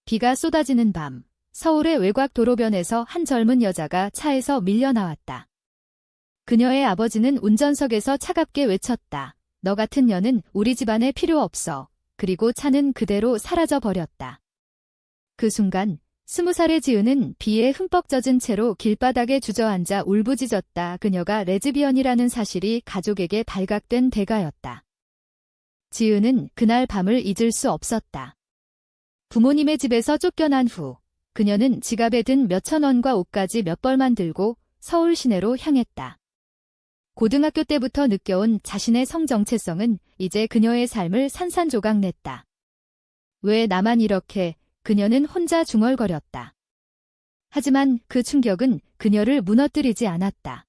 비가 쏟아지는 밤, 서울의 외곽 도로변에서 한 젊은 여자가 차에서 밀려 나왔다. 그녀의 아버지는 운전석에서 차갑게 외쳤다. 너 같은 년은 우리 집안에 필요 없어. 그리고 차는 그대로 사라져 버렸다. 그 순간 20살의 지은은 비에 흠뻑 젖은 채로 길바닥에 주저앉아 울부짖었다. 그녀가 레즈비언이라는 사실이 가족에게 발각된 대가였다. 지은은 그날 밤을 잊을 수 없었다. 부모님의 집에서 쫓겨난 후 그녀는 지갑에 든 몇천 원과 옷까지 몇 벌만 들고 서울 시내로 향했다. 고등학교 때부터 느껴온 자신의 성정체성은 이제 그녀의 삶을 산산조각냈다. 왜 나만 이렇게, 그녀는 혼자 중얼거렸다. 하지만 그 충격은 그녀를 무너뜨리지 않았다.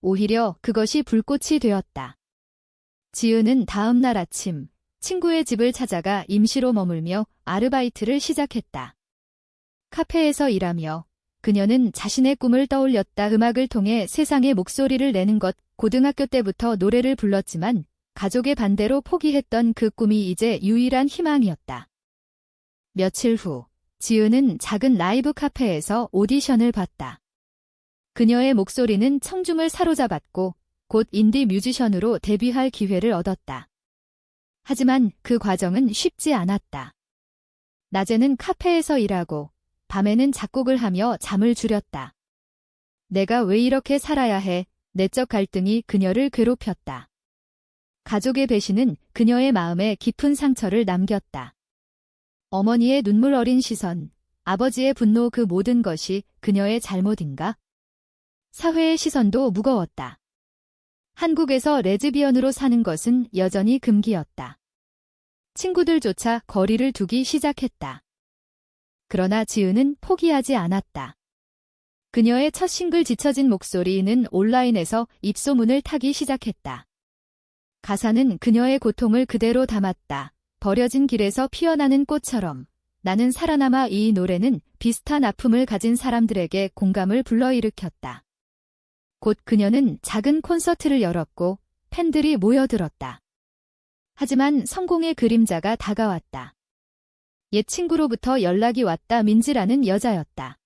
오히려 그것이 불꽃이 되었다. 지은은 다음 날 아침 친구의 집을 찾아가 임시로 머물며 아르바이트를 시작했다. 카페에서 일하며 그녀는 자신의 꿈을 떠올렸다. 음악을 통해 세상에 목소리를 내는 것. 고등학교 때부터 노래를 불렀지만 가족의 반대로 포기했던 그 꿈이 이제 유일한 희망이었다. 며칠 후 지은은 작은 라이브 카페에서 오디션을 봤다. 그녀의 목소리는 청중을 사로잡았고 곧 인디 뮤지션으로 데뷔할 기회를 얻었다. 하지만 그 과정은 쉽지 않았다. 낮에는 카페에서 일하고 밤에는 작곡을 하며 잠을 줄였다. 내가 왜 이렇게 살아야 해? 내적 갈등이 그녀를 괴롭혔다. 가족의 배신은 그녀의 마음에 깊은 상처를 남겼다. 어머니의 눈물 어린 시선, 아버지의 분노, 그 모든 것이 그녀의 잘못인가? 사회의 시선도 무거웠다. 한국에서 레즈비언으로 사는 것은 여전히 금기였다. 친구들조차 거리를 두기 시작했다. 그러나 지은은 포기하지 않았다. 그녀의 첫 싱글 지쳐진 목소리는 온라인에서 입소문을 타기 시작했다. 가사는 그녀의 고통을 그대로 담았다. 버려진 길에서 피어나는 꽃처럼 나는 살아남아. 이 노래는 비슷한 아픔을 가진 사람들에게 공감을 불러일으켰다. 곧 그녀는 작은 콘서트를 열었고 팬들이 모여들었다. 하지만 성공의 그림자가 다가왔다. 옛 친구로부터 연락이 왔다. 민지라는 여자였다.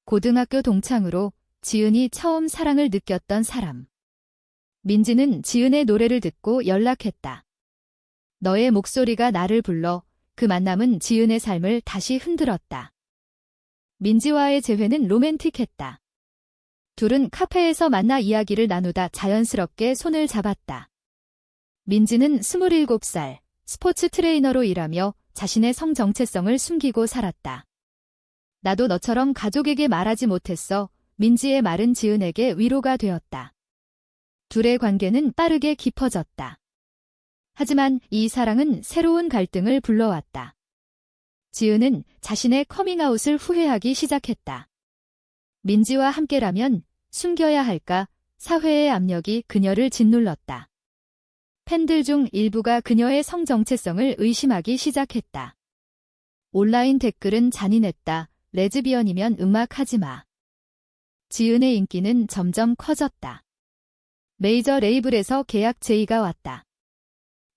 고등학교 동창으로 지은이 처음 사랑을 느꼈던 사람. 민지는 지은의 노래를 듣고 연락했다. 너의 목소리가 나를 불러. 그 만남은 지은의 삶을 다시 흔들었다. 민지와의 재회는 로맨틱했다. 둘은 카페에서 만나 이야기를 나누다 자연스럽게 손을 잡았다. 민지는 27살, 스포츠 트레이너로 일하며 자신의 성 정체성을 숨기고 살았다. 나도 너처럼 가족에게 말하지 못했어. 민지의 말은 지은에게 위로가 되었다. 둘의 관계는 빠르게 깊어졌다. 하지만 이 사랑은 새로운 갈등을 불러왔다. 지은은 자신의 커밍아웃을 후회하기 시작했다. 민지와 함께라면 숨겨야 할까? 사회의 압력이 그녀를 짓눌렀다. 팬들 중 일부가 그녀의 성 정체성을 의심하기 시작했다. 온라인 댓글은 잔인했다. 레즈비언이면 음악하지 마. 지은의 인기는 점점 커졌다. 메이저 레이블에서 계약 제의가 왔다.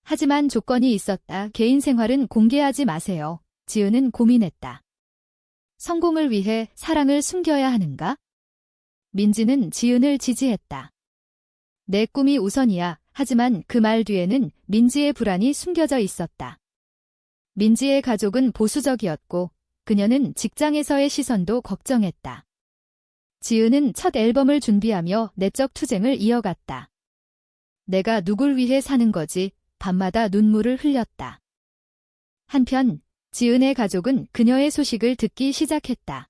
하지만 조건이 있었다. 개인 생활은 공개하지 마세요. 지은은 고민했다. 성공을 위해 사랑을 숨겨야 하는가? 민지는 지은을 지지했다. 내 꿈이 우선이야. 하지만 그 말 뒤에는 민지의 불안이 숨겨져 있었다. 민지의 가족은 보수적이었고 그녀는 직장에서의 시선도 걱정했다. 지은은 첫 앨범을 준비하며 내적 투쟁을 이어갔다. 내가 누굴 위해 사는 거지? 밤마다 눈물을 흘렸다. 한편 지은의 가족은 그녀의 소식을 듣기 시작했다.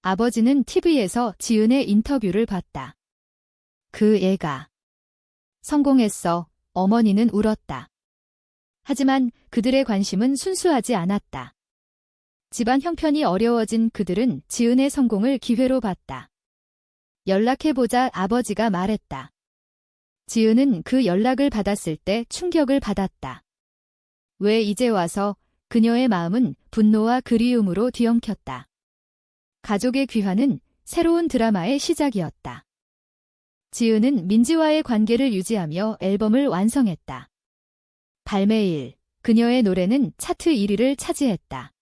아버지는 TV에서 지은의 인터뷰를 봤다. 그 애가 성공했어. 어머니는 울었다. 하지만 그들의 관심은 순수하지 않았다. 집안 형편이 어려워진 그들은 지은의 성공을 기회로 봤다. 연락해보자. 아버지가 말했다. 지은은 그 연락을 받았을 때 충격을 받았다. 왜 이제 와서? 그녀의 마음은 분노와 그리움으로 뒤엉켰다. 가족의 귀환은 새로운 드라마의 시작이었다. 지은은 민지와의 관계를 유지하며 앨범을 완성했다. 발매일, 그녀의 노래는 차트 1위를 차지했다.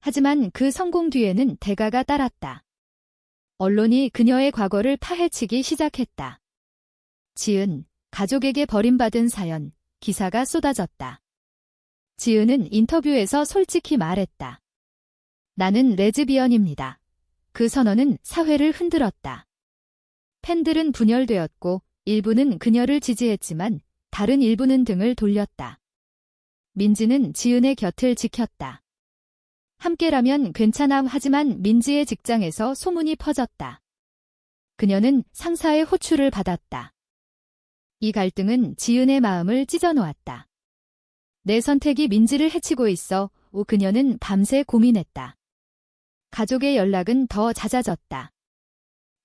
하지만 그 성공 뒤에는 대가가 따랐다. 언론이 그녀의 과거를 파헤치기 시작했다. 지은, 가족에게 버림받은 사연, 기사가 쏟아졌다. 지은은 인터뷰에서 솔직히 말했다. 나는 레즈비언입니다. 그 선언은 사회를 흔들었다. 팬들은 분열되었고 일부는 그녀를 지지했지만 다른 일부는 등을 돌렸다. 민지는 지은의 곁을 지켰다. 함께라면 괜찮아. 하지만 민지의 직장에서 소문이 퍼졌다. 그녀는 상사의 호출을 받았다. 이 갈등은 지은의 마음을 찢어놓았다. 내 선택이 민지를 해치고 있어. 그녀는 밤새 고민했다. 가족의 연락은 더 잦아졌다.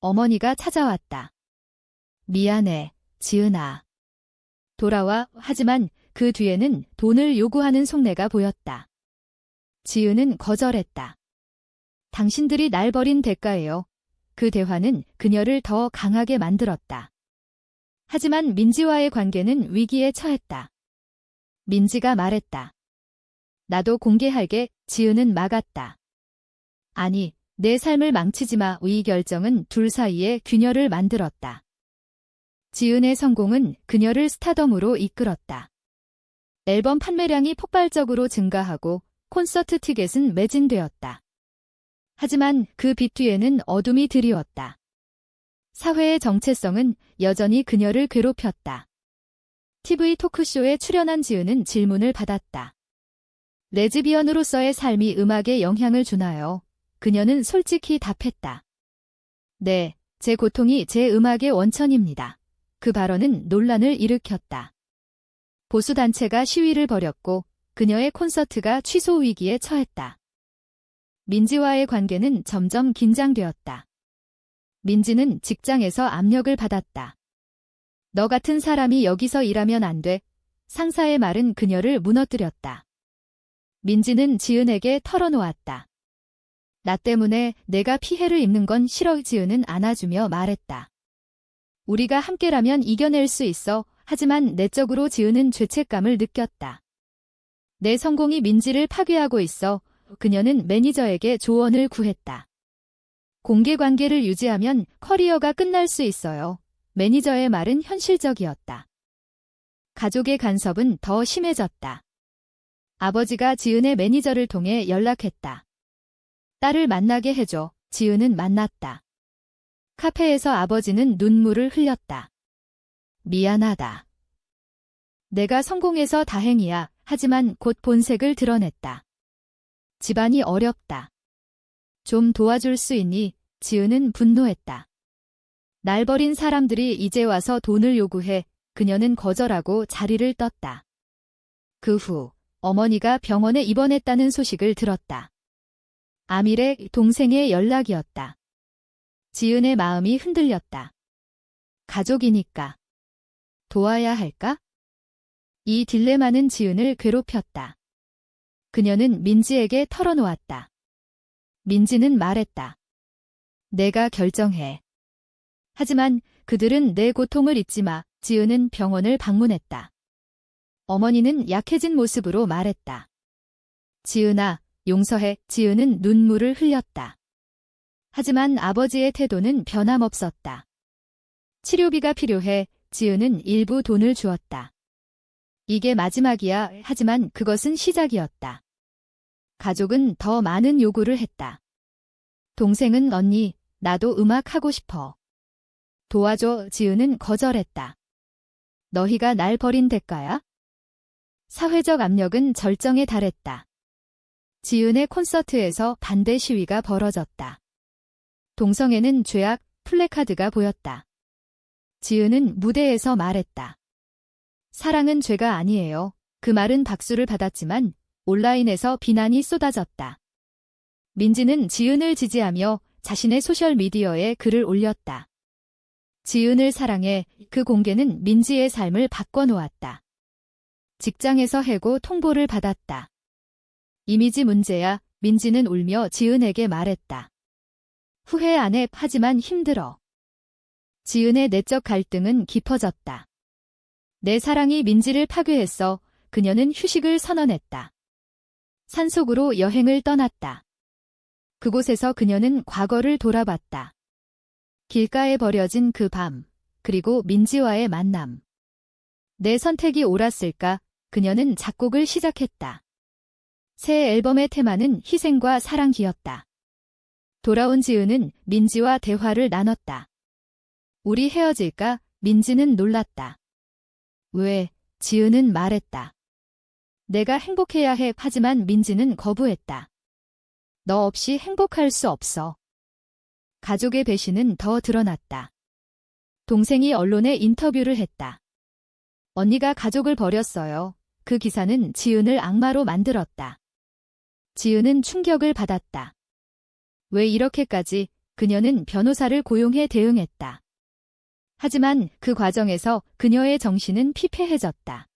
어머니가 찾아왔다. 미안해, 지은아. 돌아와. 하지만 그 뒤에는 돈을 요구하는 속내가 보였다. 지은은 거절했다. 당신들이 날 버린 대가예요. 그 대화는 그녀를 더 강하게 만들었다. 하지만 민지와의 관계는 위기에 처했다. 민지가 말했다. 나도 공개할게. 지은은 막았다. 아니, 내 삶을 망치지 마. 이 결정은 둘 사이에 균열을 만들었다. 지은의 성공은 그녀를 스타덤으로 이끌었다. 앨범 판매량이 폭발적으로 증가하고 콘서트 티켓은 매진되었다. 하지만 그 빛 뒤에는 어둠이 드리웠다. 사회의 정체성은 여전히 그녀를 괴롭혔다. TV 토크쇼에 출연한 지은은 질문을 받았다. 레즈비언으로서의 삶이 음악에 영향을 주나요? 그녀는 솔직히 답했다. 네, 제 고통이 제 음악의 원천입니다. 그 발언은 논란을 일으켰다. 보수단체가 시위를 벌였고 그녀의 콘서트가 취소 위기에 처했다. 민지와의 관계는 점점 긴장되었다. 민지는 직장에서 압력을 받았다. 너 같은 사람이 여기서 일하면 안 돼. 상사의 말은 그녀를 무너뜨렸다. 민지는 지은에게 털어놓았다. 나 때문에 내가 피해를 입는 건 싫어. 지은은 안아주며 말했다. 우리가 함께라면 이겨낼 수 있어. 하지만 내적으로 지은은 죄책감을 느꼈다. 내 성공이 민지를 파괴하고 있어. 그녀는 매니저에게 조언을 구했다. 공개관계를 유지하면 커리어가 끝날 수 있어요. 매니저의 말은 현실적이었다. 가족의 간섭은 더 심해졌다. 아버지가 지은의 매니저를 통해 연락했다. 딸을 만나게 해줘. 지은은 만났다. 카페에서 아버지는 눈물을 흘렸다. 미안하다. 내가 성공해서 다행이야. 하지만 곧 본색을 드러냈다. 집안이 어렵다. 좀 도와줄 수 있니? 지은은 분노했다. 날 버린 사람들이 이제 와서 돈을 요구해. 그녀는 거절하고 자리를 떴다. 그 후 어머니가 병원에 입원했다는 소식을 들었다. 아밀의 동생의 연락이었다. 지은의 마음이 흔들렸다. 가족이니까. 도와야 할까? 이 딜레마는 지은을 괴롭혔다. 그녀는 민지에게 털어놓았다. 민지는 말했다. 내가 결정해. 하지만 그들은 내 고통을 잊지 마. 지은은 병원을 방문했다. 어머니는 약해진 모습으로 말했다. 지은아, 용서해. 지은은 눈물을 흘렸다. 하지만 아버지의 태도는 변함없었다. 치료비가 필요해. 지은은 일부 돈을 주었다. 이게 마지막이야. 하지만 그것은 시작이었다. 가족은 더 많은 요구를 했다. 동생은 언니, 나도 음악 하고 싶어. 도와줘. 지은은 거절했다. 너희가 날 버린 대가야? 사회적 압력은 절정에 달했다. 지은의 콘서트에서 반대 시위가 벌어졌다. 동성애는 죄악, 플래카드가 보였다. 지은은 무대에서 말했다. 사랑은 죄가 아니에요. 그 말은 박수를 받았지만 온라인에서 비난이 쏟아졌다. 민지는 지은을 지지하며 자신의 소셜미디어에 글을 올렸다. 지은을 사랑해. 그 공개는 민지의 삶을 바꿔놓았다. 직장에서 해고 통보를 받았다. 이미지 문제야. 민지는 울며 지은에게 말했다. 후회 안 해. 하지만 힘들어. 지은의 내적 갈등은 깊어졌다. 내 사랑이 민지를 파괴했어. 그녀는 휴식을 선언했다. 산속으로 여행을 떠났다. 그곳에서 그녀는 과거를 돌아봤다. 길가에 버려진 그 밤, 그리고 민지와의 만남. 내 선택이 옳았을까? 그녀는 작곡을 시작했다. 새 앨범의 테마는 희생과 사랑이었다. 돌아온 지은은 민지와 대화를 나눴다. 우리 헤어질까? 민지는 놀랐다. 왜? 지은은 말했다. 내가 행복해야 해. 하지만 민지는 거부했다. 너 없이 행복할 수 없어. 가족의 배신은 더 드러났다. 동생이 언론에 인터뷰를 했다. 언니가 가족을 버렸어요. 그 기사는 지은을 악마로 만들었다. 지은은 충격을 받았다. 왜 이렇게까지? 그녀는 변호사를 고용해 대응했다. 하지만 그 과정에서 그녀의 정신은 피폐해졌다.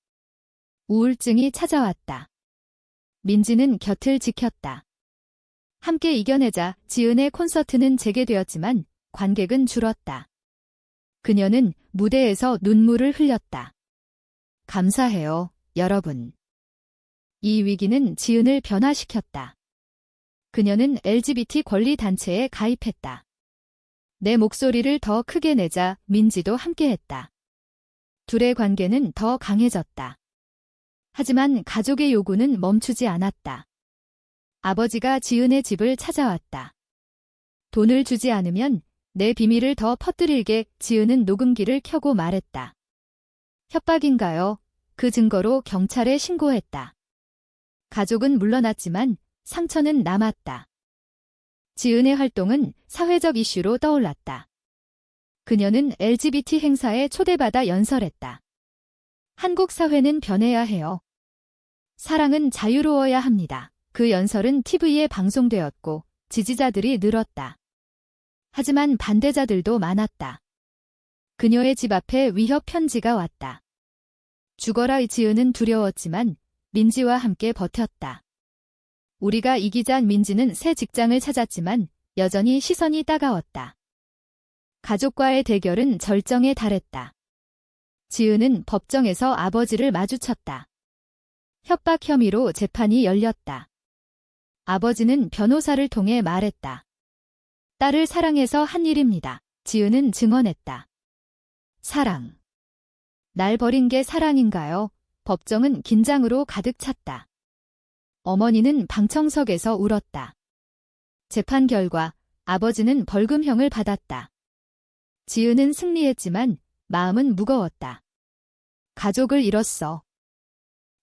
우울증이 찾아왔다. 민지는 곁을 지켰다. 함께 이겨내자. 지은의 콘서트는 재개되었지만 관객은 줄었다. 그녀는 무대에서 눈물을 흘렸다. 감사해요, 여러분. 이 위기는 지은을 변화시켰다. 그녀는 LGBT 권리 단체에 가입했다. 내 목소리를 더 크게 내자. 민지도 함께했다. 둘의 관계는 더 강해졌다. 하지만 가족의 요구는 멈추지 않았다. 아버지가 지은의 집을 찾아왔다. 돈을 주지 않으면 내 비밀을 더 퍼뜨릴게. 지은은 녹음기를 켜고 말했다. 협박인가요? 그 증거로 경찰에 신고했다. 가족은 물러났지만 상처는 남았다. 지은의 활동은 사회적 이슈로 떠올랐다. 그녀는 LGBT 행사에 초대받아 연설했다. 한국 사회는 변해야 해요. 사랑은 자유로워야 합니다. 그 연설은 TV에 방송되었고 지지자들이 늘었다. 하지만 반대자들도 많았다. 그녀의 집 앞에 위협 편지가 왔다. 죽어라. 지은은 두려웠지만 민지와 함께 버텼다. 우리가 이기자. 민지는 새 직장을 찾았지만 여전히 시선이 따가웠다. 가족과의 대결은 절정에 달했다. 지은은 법정에서 아버지를 마주쳤다. 협박 혐의로 재판이 열렸다. 아버지는 변호사를 통해 말했다. 딸을 사랑해서 한 일입니다. 지은은 증언했다. 사랑. 날 버린 게 사랑인가요? 법정은 긴장으로 가득 찼다. 어머니는 방청석에서 울었다. 재판 결과 아버지는 벌금형을 받았다. 지은은 승리했지만 마음은 무거웠다. 가족을 잃었어.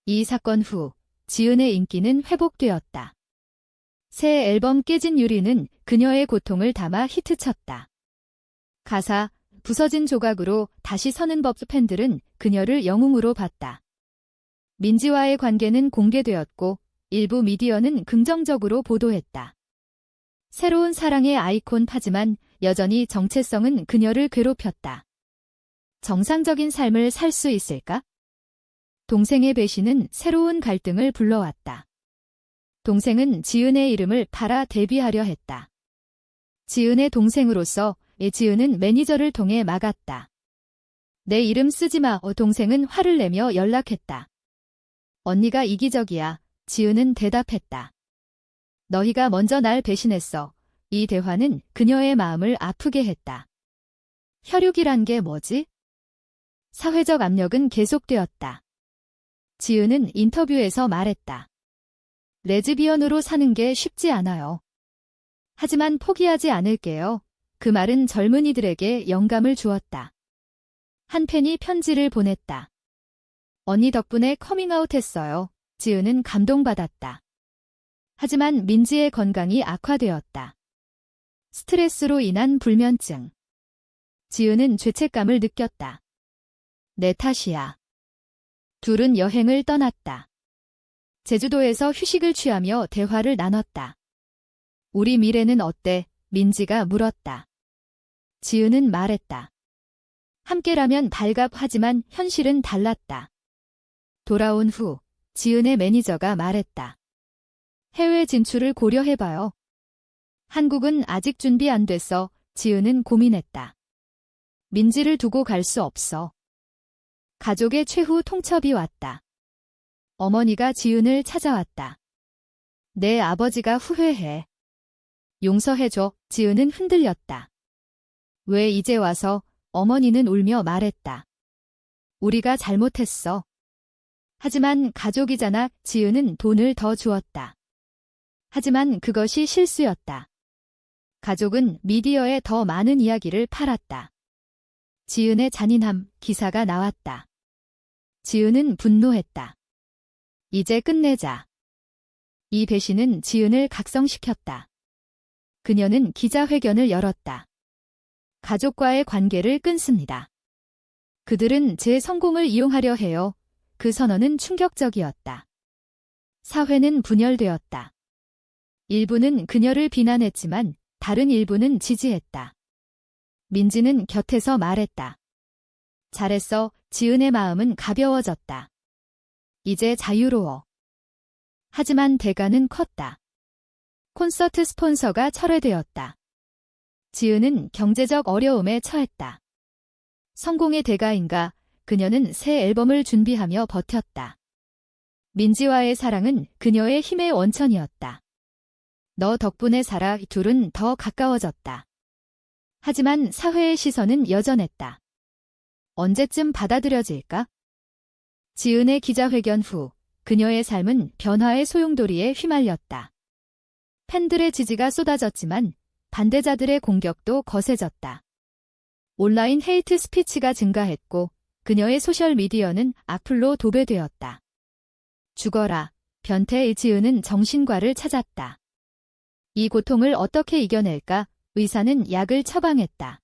이 사건 후 지은의 인기는 회복되었다. 새 앨범 깨진 유리는 그녀의 고통을 담아 히트쳤다. 가사, 부서진 조각으로 다시 서는 법. 팬들은 그녀를 영웅으로 봤다. 민지와의 관계는 공개되었고 일부 미디어는 긍정적으로 보도했다. 새로운 사랑의 아이콘. 하지만 여전히 정체성은 그녀를 괴롭혔다. 정상적인 삶을 살 수 있을까? 동생의 배신은 새로운 갈등을 불러왔다. 동생은 지은의 이름을 팔아 데뷔하려 했다. 지은의 동생으로서 지은은 매니저를 통해 막았다. 내 이름 쓰지 마. 동생은 화를 내며 연락했다. 언니가 이기적이야. 지은은 대답했다. 너희가 먼저 날 배신했어. 이 대화는 그녀의 마음을 아프게 했다. 혈육이란 게 뭐지? 사회적 압력은 계속되었다. 지은은 인터뷰에서 말했다. 레즈비언으로 사는 게 쉽지 않아요. 하지만 포기하지 않을게요. 그 말은 젊은이들에게 영감을 주었다. 한 팬이 편지를 보냈다. 언니 덕분에 커밍아웃 했어요. 지은은 감동받았다. 하지만 민지의 건강이 악화되었다. 스트레스로 인한 불면증. 지은은 죄책감을 느꼈다. 내 탓이야. 둘은 여행을 떠났다. 제주도에서 휴식을 취하며 대화를 나눴다. 우리 미래는 어때? 민지가 물었다. 지은은 말했다. 함께라면 발갑하지만 현실은 달랐다. 돌아온 후 지은의 매니저가 말했다. 해외 진출을 고려해봐요. 한국은 아직 준비 안 됐어. 지은은 고민했다. 민지를 두고 갈 수 없어. 가족의 최후 통첩이 왔다. 어머니가 지은을 찾아왔다. 내 아버지가 후회해. 용서해줘. 지은은 흔들렸다. 왜 이제 와서? 어머니는 울며 말했다. 우리가 잘못했어. 하지만 가족이잖아. 지은은 돈을 더 주었다. 하지만 그것이 실수였다. 가족은 미디어에 더 많은 이야기를 팔았다. 지은의 잔인함, 기사가 나왔다. 지은은 분노했다. 이제 끝내자. 이 배신은 지은을 각성시켰다. 그녀는 기자회견을 열었다. 가족과의 관계를 끊습니다. 그들은 제 성공을 이용하려 해요. 그 선언은 충격적이었다. 사회는 분열되었다. 일부는 그녀를 비난했지만 다른 일부는 지지했다. 민지는 곁에서 말했다. 잘했어. 지은의 마음은 가벼워졌다. 이제 자유로워. 하지만 대가는 컸다. 콘서트 스폰서가 철회되었다. 지은은 경제적 어려움에 처했다. 성공의 대가인가? 그녀는 새 앨범을 준비하며 버텼다. 민지와의 사랑은 그녀의 힘의 원천이었다. 너 덕분에 살아. 둘은 더 가까워졌다. 하지만 사회의 시선은 여전했다. 언제쯤 받아들여질까? 지은의 기자회견 후 그녀의 삶은 변화의 소용돌이에 휘말렸다. 팬들의 지지가 쏟아졌지만 반대자들의 공격도 거세졌다. 온라인 헤이트 스피치가 증가했고 그녀의 소셜미디어는 악플로 도배되었다. 죽어라. 변태의 지은은 정신과를 찾았다. 이 고통을 어떻게 이겨낼까? 의사는 약을 처방했다.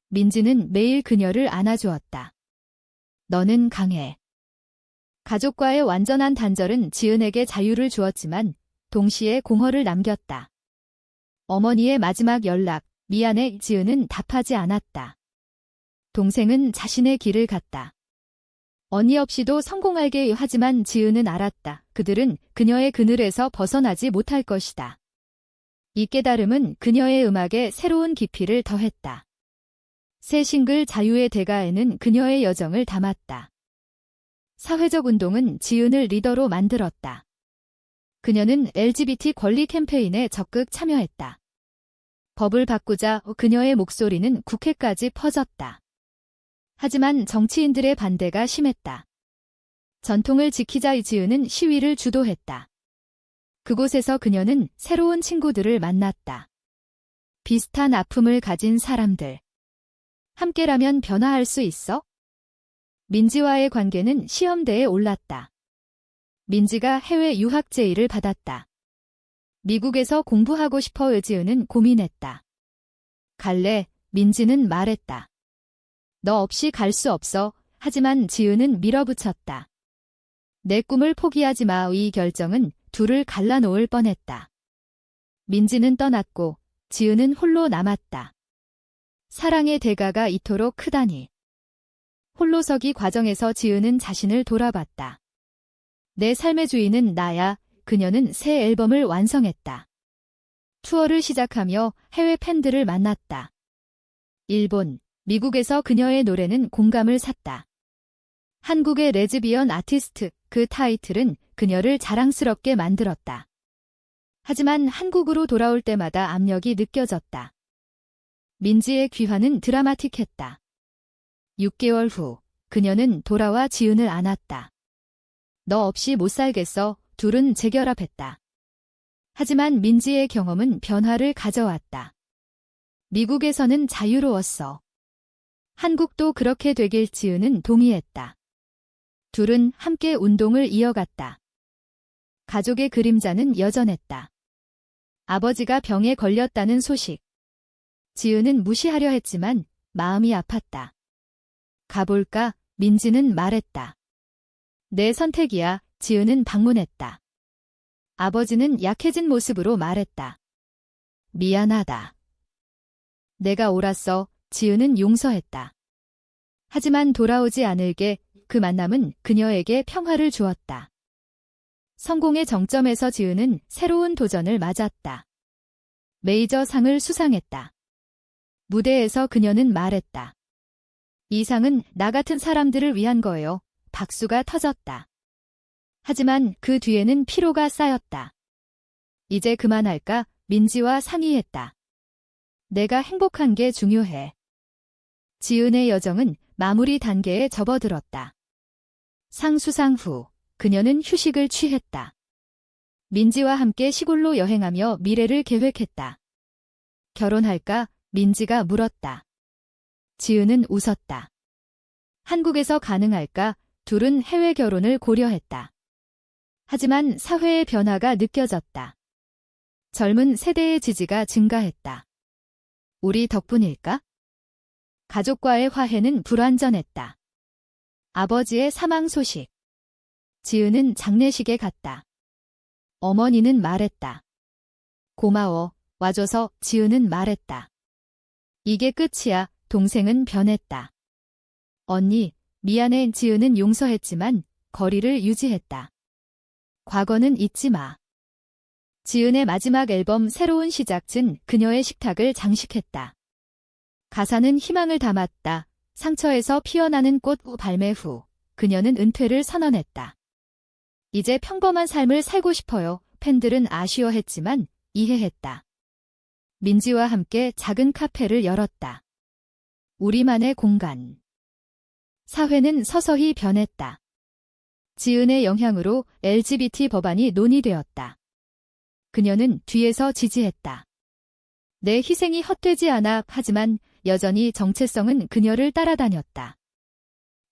민지는 매일 그녀를 안아주었다. 너는 강해. 가족과의 완전한 단절은 지은에게 자유를 주었지만 동시에 공허를 남겼다. 어머니의 마지막 연락, 미안해. 지은은 답하지 않았다. 동생은 자신의 길을 갔다. 언니 없이도 성공하게 하지만 지은은 알았다. 그들은 그녀의 그늘에서 벗어나지 못할 것이다. 이 깨달음은 그녀의 음악에 새로운 깊이를 더했다. 새 싱글 자유의 대가에는 그녀의 여정을 담았다. 사회적 운동은 지은을 리더로 만들었다. 그녀는 LGBT 권리 캠페인에 적극 참여했다. 법을 바꾸자 그녀의 목소리는 국회까지 퍼졌다. 하지만 정치인들의 반대가 심했다. 전통을 지키자. 지은은 시위를 주도했다. 그곳에서 그녀는 새로운 친구들을 만났다. 비슷한 아픔을 가진 사람들. 함께라면 변화할 수 있어? 민지와의 관계는 시험대에 올랐다. 민지가 해외 유학 제의를 받았다. 미국에서 공부하고 싶어. 지은은 고민했다. 갈래? 민지는 말했다. 너 없이 갈 수 없어. 하지만 지은은 밀어붙였다. 내 꿈을 포기하지 마. 이 결정은 둘을 갈라놓을 뻔했다. 민지는 떠났고 지은은 홀로 남았다. 사랑의 대가가 이토록 크다니. 홀로서기 과정에서 지은은 자신을 돌아봤다. 내 삶의 주인은 나야. 그녀는 새 앨범을 완성했다. 투어를 시작하며 해외 팬들을 만났다. 일본, 미국에서 그녀의 노래는 공감을 샀다. 한국의 레즈비언 아티스트, 그 타이틀은 그녀를 자랑스럽게 만들었다. 하지만 한국으로 돌아올 때마다 압력이 느껴졌다. 민지의 귀환은 드라마틱했다. 6개월 후 그녀는 돌아와 지은을 안았다. 너 없이 못 살겠어. 둘은 재결합했다. 하지만 민지의 경험은 변화를 가져왔다. 미국에서는 자유로웠어. 한국도 그렇게 되길. 지은은 동의했다. 둘은 함께 운동을 이어갔다. 가족의 그림자는 여전했다. 아버지가 병에 걸렸다는 소식. 지은은 무시하려 했지만 마음이 아팠다. 가볼까? 민지는 말했다. 내 선택이야. 지은은 방문했다. 아버지는 약해진 모습으로 말했다. 미안하다. 내가 옳았어. 지은은 용서했다. 하지만 돌아오지 않을게. 그 만남은 그녀에게 평화를 주었다. 성공의 정점에서 지은은 새로운 도전을 맞았다. 메이저 상을 수상했다. 무대에서 그녀는 말했다. 이 상은 나 같은 사람들을 위한 거예요. 박수가 터졌다. 하지만 그 뒤에는 피로가 쌓였다. 이제 그만할까? 민지와 상의했다. 내가 행복한 게 중요해. 지은의 여정은 마무리 단계에 접어들었다. 상수상 후 그녀는 휴식을 취했다. 민지와 함께 시골로 여행하며 미래를 계획했다. 결혼할까? 민지가 물었다. 지은은 웃었다. 한국에서 가능할까? 둘은 해외 결혼을 고려했다. 하지만 사회의 변화가 느껴졌다. 젊은 세대의 지지가 증가했다. 우리 덕분일까? 가족과의 화해는 불완전했다. 아버지의 사망 소식. 지은은 장례식에 갔다. 어머니는 말했다. 고마워, 와줘서. 지은은 말했다. 이게 끝이야. 동생은 변했다. 언니, 미안해. 지은은 용서했지만 거리를 유지했다. 과거는 잊지 마. 지은의 마지막 앨범 새로운 시작은 그녀의 식탁을 장식했다. 가사는 희망을 담았다. 상처에서 피어나는 꽃 발매 후 그녀는 은퇴를 선언했다. 이제 평범한 삶을 살고 싶어요. 팬들은 아쉬워했지만 이해했다. 민지와 함께 작은 카페를 열었다. 우리만의 공간. 사회는 서서히 변했다. 지은의 영향으로 LGBT 법안이 논의되었다. 그녀는 뒤에서 지지했다. 내 희생이 헛되지 않아. 하지만 여전히 정체성은 그녀를 따라다녔다.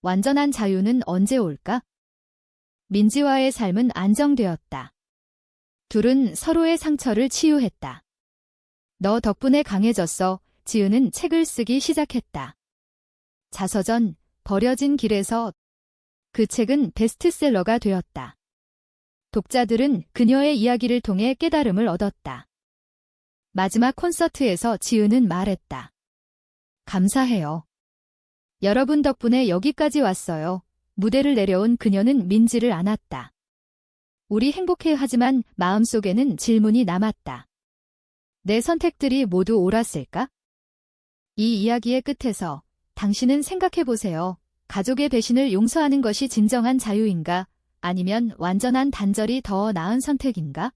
완전한 자유는 언제 올까? 민지와의 삶은 안정되었다. 둘은 서로의 상처를 치유했다. 너 덕분에 강해졌어. 지은은 책을 쓰기 시작했다. 자서전, 버려진 길에서. 그 책은 베스트셀러가 되었다. 독자들은 그녀의 이야기를 통해 깨달음을 얻었다. 마지막 콘서트에서 지은은 말했다. 감사해요. 여러분 덕분에 여기까지 왔어요. 무대를 내려온 그녀는 민지를 안았다. 우리 행복해. 하지만 마음속에는 질문이 남았다. 내 선택들이 모두 옳았을까? 이 이야기의 끝에서 당신은 생각해보세요. 가족의 배신을 용서하는 것이 진정한 자유인가? 아니면 완전한 단절이 더 나은 선택인가?